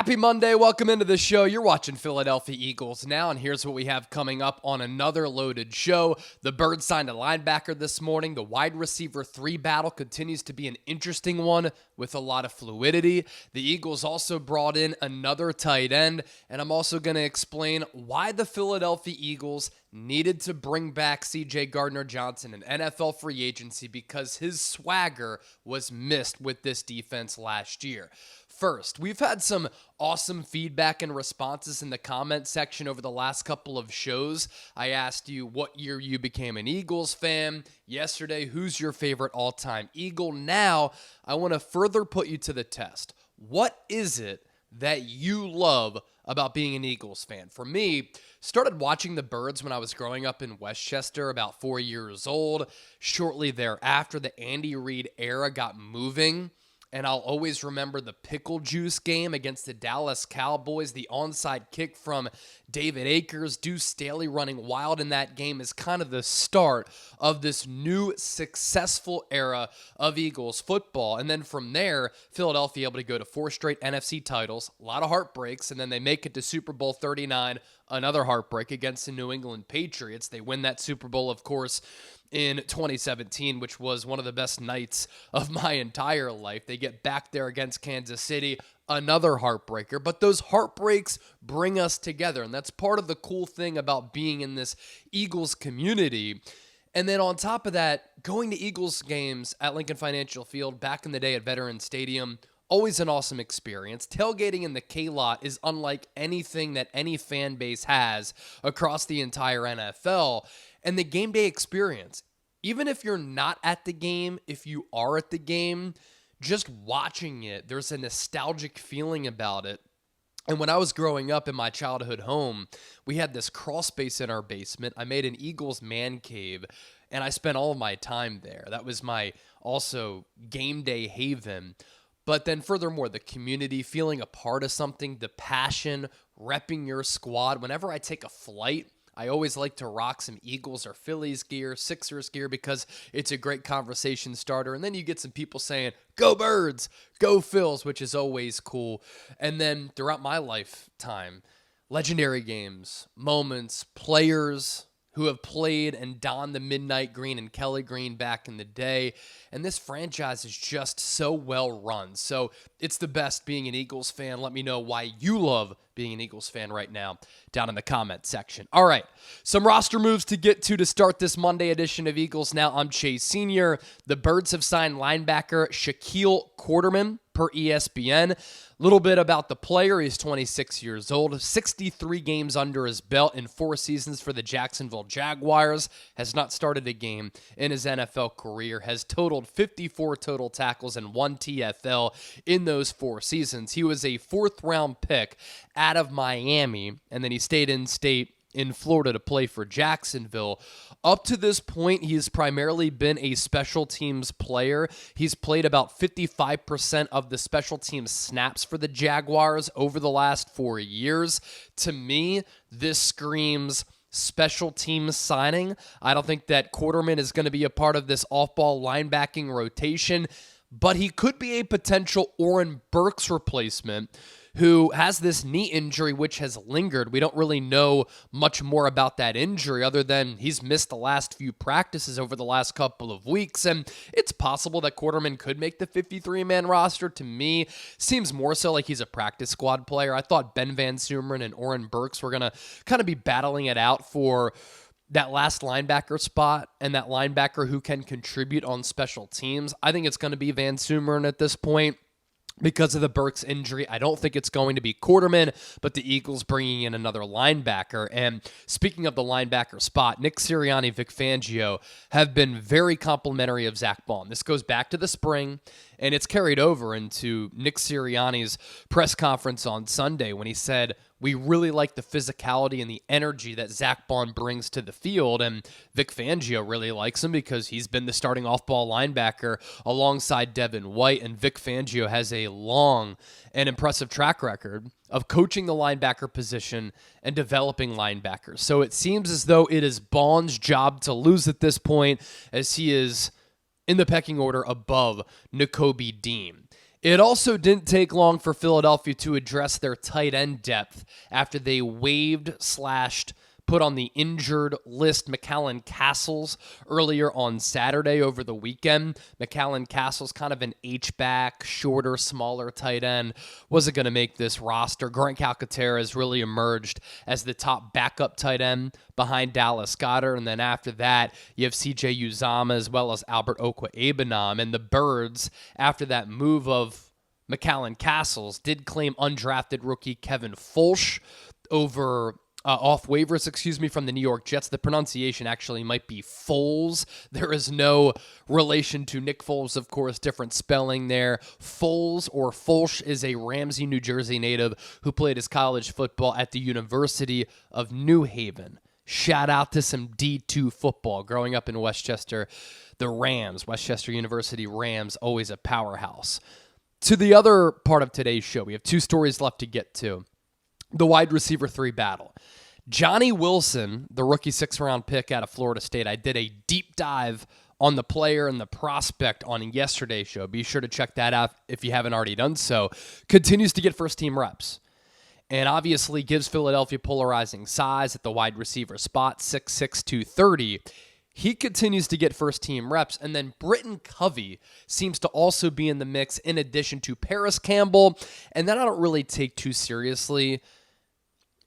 Happy Monday. Welcome into the show. You're watching Philadelphia Eagles now, and here's what we have coming up on another loaded show. The Birds signed a linebacker this morning. The wide receiver 3 battle continues to be an interesting one with a lot of fluidity. The Eagles also brought in another tight end, and I'm also going to explain why the Philadelphia Eagles needed to bring back CJ Gardner-Johnson in NFL free agency because his swagger was missed with this defense last year. First, we've had some awesome feedback and responses in the comment section over the last couple of shows. I asked you what year you became an Eagles fan. Yesterday, who's your favorite all-time Eagle? Now, I want to further put you to the test. What is it that you love about being an Eagles fan? For me, started watching the Birds when I was growing up in Westchester, about 4 years old. Shortly thereafter, the Andy Reid era got moving. And I'll always remember the pickle juice game against the Dallas Cowboys. The onside kick from David Akers, Deuce Staley running wild in that game is kind of the start of this new successful era of Eagles football. And then from there, Philadelphia able to go to 4 straight NFC titles, a lot of heartbreaks, and then they make it to Super Bowl 39, another heartbreak against the New England Patriots. They win that Super Bowl, of course, in 2017, which was one of the best nights of my entire life. They get back there against Kansas City, another heartbreaker. But those heartbreaks bring us together, and that's part of the cool thing about being in this Eagles community. And then on top of that, going to Eagles games at Lincoln Financial Field back in the day at Veterans Stadium, always an awesome experience. Tailgating in the K-Lot is unlike anything that any fan base has across the entire NFL. And the game day experience, even if you're not at the game, if you are at the game, just watching it, there's a nostalgic feeling about it. And when I was growing up in my childhood home, we had this crawl space in our basement. I made an Eagles man cave, and I spent all of my time there. That was my also game day haven. But then furthermore, the community, feeling a part of something, the passion, repping your squad. Whenever I take a flight, I always like to rock some Eagles or Phillies gear, Sixers gear, because it's a great conversation starter. And then you get some people saying, go Birds, go Phils, which is always cool. And then throughout my lifetime, legendary games, moments, players who have played and donned the midnight green and Kelly green back in the day. And this franchise is just so well run. So it's the best being an Eagles fan. Let me know why you love being an Eagles fan right now down in the comment section. All right, some roster moves to get to start this Monday edition of Eagles Now. I'm Chase Sr. The Birds have signed linebacker Shaquille Quarterman per ESPN. Little bit about the player. He's 26 years old, 63 games under his belt in 4 seasons for the Jacksonville Jaguars, has not started a game in his NFL career, has totaled 54 total tackles and 1 TFL in those 4 seasons. He was a 4th-round pick out of Miami, and then he stayed in state in Florida to play for Jacksonville. Up to this point, he's primarily been a special teams player. He's played about 55% of the special teams snaps for the Jaguars over the last 4 years. To me, this screams special teams signing. I don't think that Quarterman is going to be a part of this off-ball linebacking rotation, but he could be a potential Oren Burks replacement who has this knee injury which has lingered. We don't really know much more about that injury other than he's missed the last few practices over the last couple of weeks, and it's possible that Quarterman could make the 53-man roster. To me, seems more so like he's a practice squad player. I thought Ben Van Sumeren and Oren Burks were going to kind of be battling it out for that last linebacker spot and that linebacker who can contribute on special teams. I think it's going to be Van Sumeren at this point. Because of the Burks injury, I don't think it's going to be Quarterman, but the Eagles bringing in another linebacker. And speaking of the linebacker spot, Nick Sirianni, Vic Fangio have been very complimentary of Zack Baun. This goes back to the spring, and it's carried over into Nick Sirianni's press conference on Sunday when he said, we really like the physicality and the energy that Zack Baun brings to the field, and Vic Fangio really likes him because he's been the starting off-ball linebacker alongside Devin White, and Vic Fangio has a long and impressive track record of coaching the linebacker position and developing linebackers. So it seems as though it is Baun's job to lose at this point, as he is in the pecking order above Nakobe Dean. It also didn't take long for Philadelphia to address their tight end depth after they put on the injured list McCallan Castles earlier on Saturday over the weekend. McCallan Castles, kind of an H-back, shorter, smaller tight end, wasn't going to make this roster. Grant Calcaterra has really emerged as the top backup tight end behind Dallas Goedert, and then after that, you have CJ Uzomah as well as Albert Okwa-Abanam, and the Birds, after that move of McCallan Castles, did claim undrafted rookie Kevin Fulch off waivers, from the New York Jets. The pronunciation actually might be Foles. There is no relation to Nick Foles, of course, different spelling there. Foles or Fulch is a Ramsey, New Jersey native who played his college football at the University of New Haven. Shout out to some D2 football. Growing up in Westchester, the Rams, Westchester University Rams, always a powerhouse. To the other part of today's show, we have two stories left to get to. The wide receiver 3 battle. Johnny Wilson, the rookie 6th-round pick out of Florida State, I did a deep dive on the player and the prospect on yesterday's show. Be sure to check that out if you haven't already done so. Continues to get first-team reps and obviously gives Philadelphia polarizing size at the wide receiver spot, 6'6", 230. He continues to get first-team reps, and then Britton Covey seems to also be in the mix in addition to Paris Campbell, and then I don't really take too seriously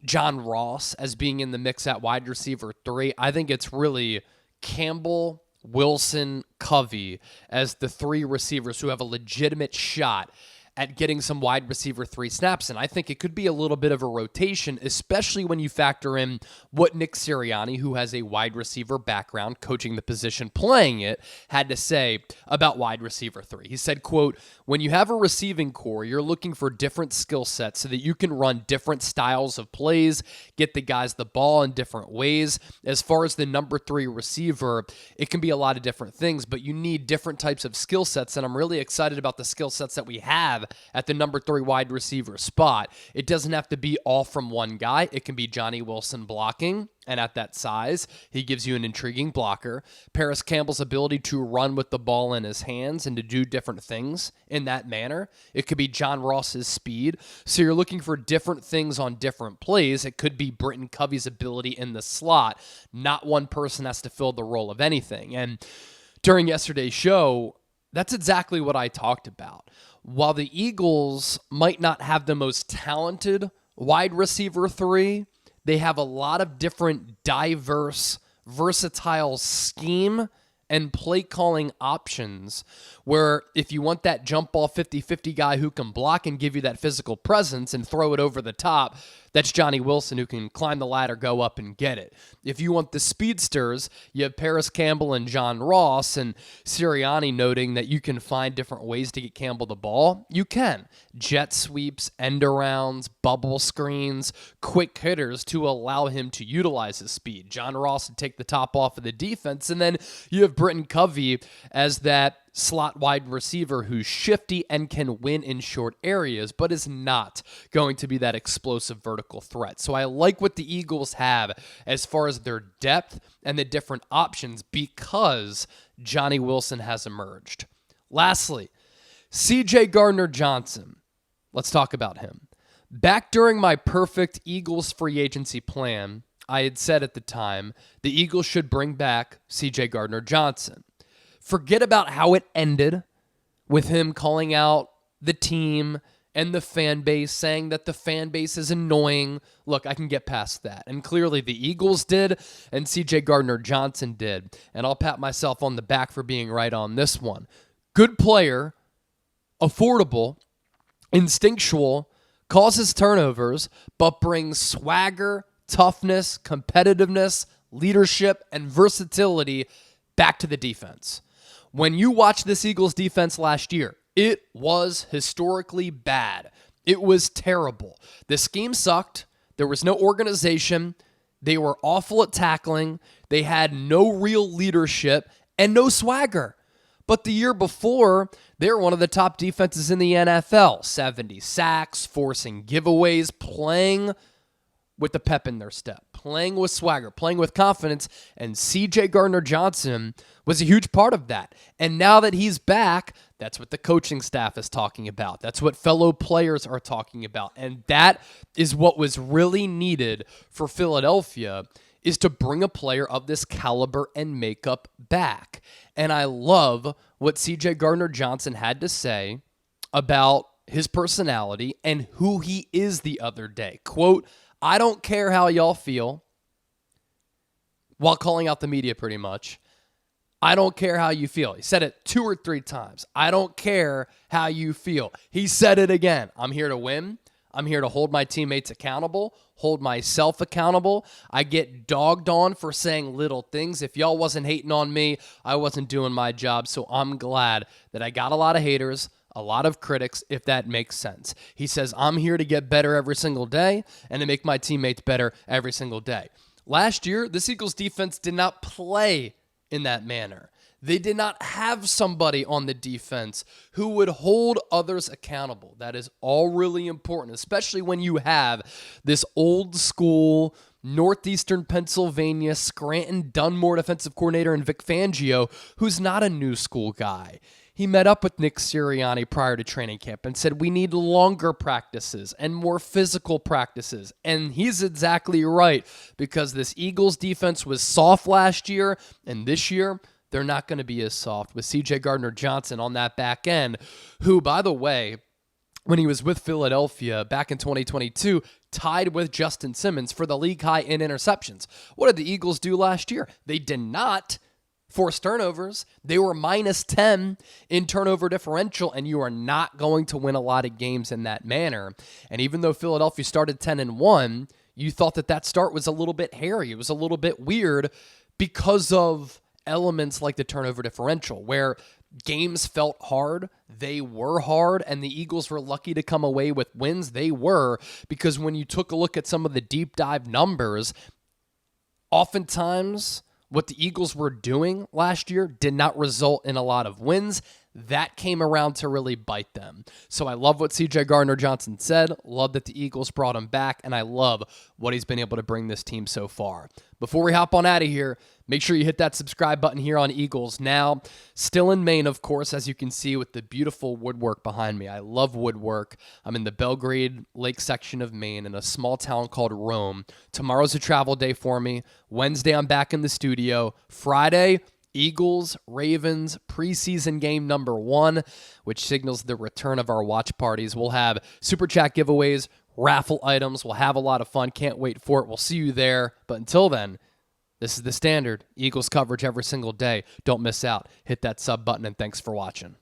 John Ross as being in the mix at wide receiver 3. I think it's really Campbell, Wilson, Covey as the 3 receivers who have a legitimate shot at getting some wide receiver 3 snaps. And I think it could be a little bit of a rotation, especially when you factor in what Nick Sirianni, who has a wide receiver background, coaching the position, playing it, had to say about wide receiver 3. He said, quote, "When you have a receiving core, you're looking for different skill sets so that you can run different styles of plays, get the guys the ball in different ways. As far as the number 3 receiver, it can be a lot of different things, but you need different types of skill sets, and I'm really excited about the skill sets that we have at the number 3 wide receiver spot. It doesn't have to be all from one guy. It can be Johnny Wilson blocking, and at that size, he gives you an intriguing blocker. Paris Campbell's ability to run with the ball in his hands and to do different things in that manner. It could be John Ross's speed. So you're looking for different things on different plays. It could be Britton Covey's ability in the slot. Not one person has to fill the role of anything. And during yesterday's show, that's exactly what I talked about. While the Eagles might not have the most talented wide receiver 3, they have a lot of different diverse, versatile scheme and play calling options where if you want that jump ball 50-50 guy who can block and give you that physical presence and throw it over the top, that's Johnny Wilson who can climb the ladder, go up and get it. If you want the speedsters, you have Paris Campbell and John Ross, and Sirianni noting that you can find different ways to get Campbell the ball. You can. Jet sweeps, end arounds, bubble screens, quick hitters to allow him to utilize his speed. John Ross would take the top off of the defense, and then you have Britton Covey as that slot wide receiver who's shifty and can win in short areas, but is not going to be that explosive vertical threat. So I like what the Eagles have as far as their depth and the different options because Johnny Wilson has emerged. Lastly, CJ Gardner-Johnson. Let's talk about him. Back during my perfect Eagles free agency plan, I had said at the time the Eagles should bring back CJ Gardner-Johnson. Forget about how it ended with him calling out the team and the fan base, saying that the fan base is annoying. Look, I can get past that. And clearly the Eagles did, and CJ Gardner-Johnson did. And I'll pat myself on the back for being right on this one. Good player, affordable, instinctual, causes turnovers, but brings swagger, toughness, competitiveness, leadership, and versatility back to the defense. When you watch this Eagles defense last year, it was historically bad. It was terrible. The scheme sucked. There was no organization. They were awful at tackling. They had no real leadership and no swagger. But the year before, they were one of the top defenses in the NFL. 70 sacks, forcing giveaways, playing with the pep in their step, playing with swagger, playing with confidence, and CJ Gardner-Johnson was a huge part of that. And now that he's back, That's what the coaching staff is talking about. That's what fellow players are talking about. And that is what was really needed for Philadelphia, is to bring a player of this caliber and makeup back. And I love what CJ Gardner-Johnson had to say about his personality and who he is the other day. Quote, "I don't care how y'all feel," while calling out the media pretty much. "I don't care how you feel." He said it 2 or 3 times. "I don't care how you feel." He said it again. "I'm here to win. I'm here to hold my teammates accountable, hold myself accountable. I get dogged on for saying little things. If y'all wasn't hating on me, I wasn't doing my job. So I'm glad that I got a lot of haters, a lot of critics, if that makes sense." He says, "I'm here to get better every single day and to make my teammates better every single day." Last year, this Eagles defense did not play in that manner. They did not have somebody on the defense who would hold others accountable. That is all really important, especially when you have this old school Northeastern Pennsylvania Scranton Dunmore defensive coordinator in Vic Fangio, who's not a new school guy. He met up with Nick Sirianni prior to training camp and said, "We need longer practices and more physical practices." And he's exactly right, because this Eagles defense was soft last year, and this year they're not going to be as soft with CJ Gardner-Johnson on that back end, who, by the way, when he was with Philadelphia back in 2022, tied with Justin Simmons for the league high in interceptions. What did the Eagles do last year? They did not force turnovers. They were -10 in turnover differential, and you are not going to win a lot of games in that manner. And even though Philadelphia started 10-1, you thought that start was a little bit hairy. It was a little bit weird because of elements like the turnover differential, where games felt hard. They were hard, and the Eagles were lucky to come away with wins. They were, because when you took a look at some of the deep dive numbers, oftentimes what the Eagles were doing last year did not result in a lot of wins. That came around to really bite them. So I love what CJ Gardner-Johnson said, love that the Eagles brought him back, and I love what he's been able to bring this team so far. Before we hop on out of here, make sure you hit that subscribe button here on Eagles Now. Still in Maine, of course, as you can see with the beautiful woodwork behind me. I love woodwork. I'm in the Belgrade Lake section of Maine in a small town called Rome. Tomorrow's a travel day for me. Wednesday, I'm back in the studio. Friday, Eagles, Ravens, preseason game number 1, which signals the return of our watch parties. We'll have Super Chat giveaways, raffle items. We'll have a lot of fun. Can't wait for it. We'll see you there. But until then, this is the standard Eagles coverage every single day. Don't miss out. Hit that sub button, and thanks for watching.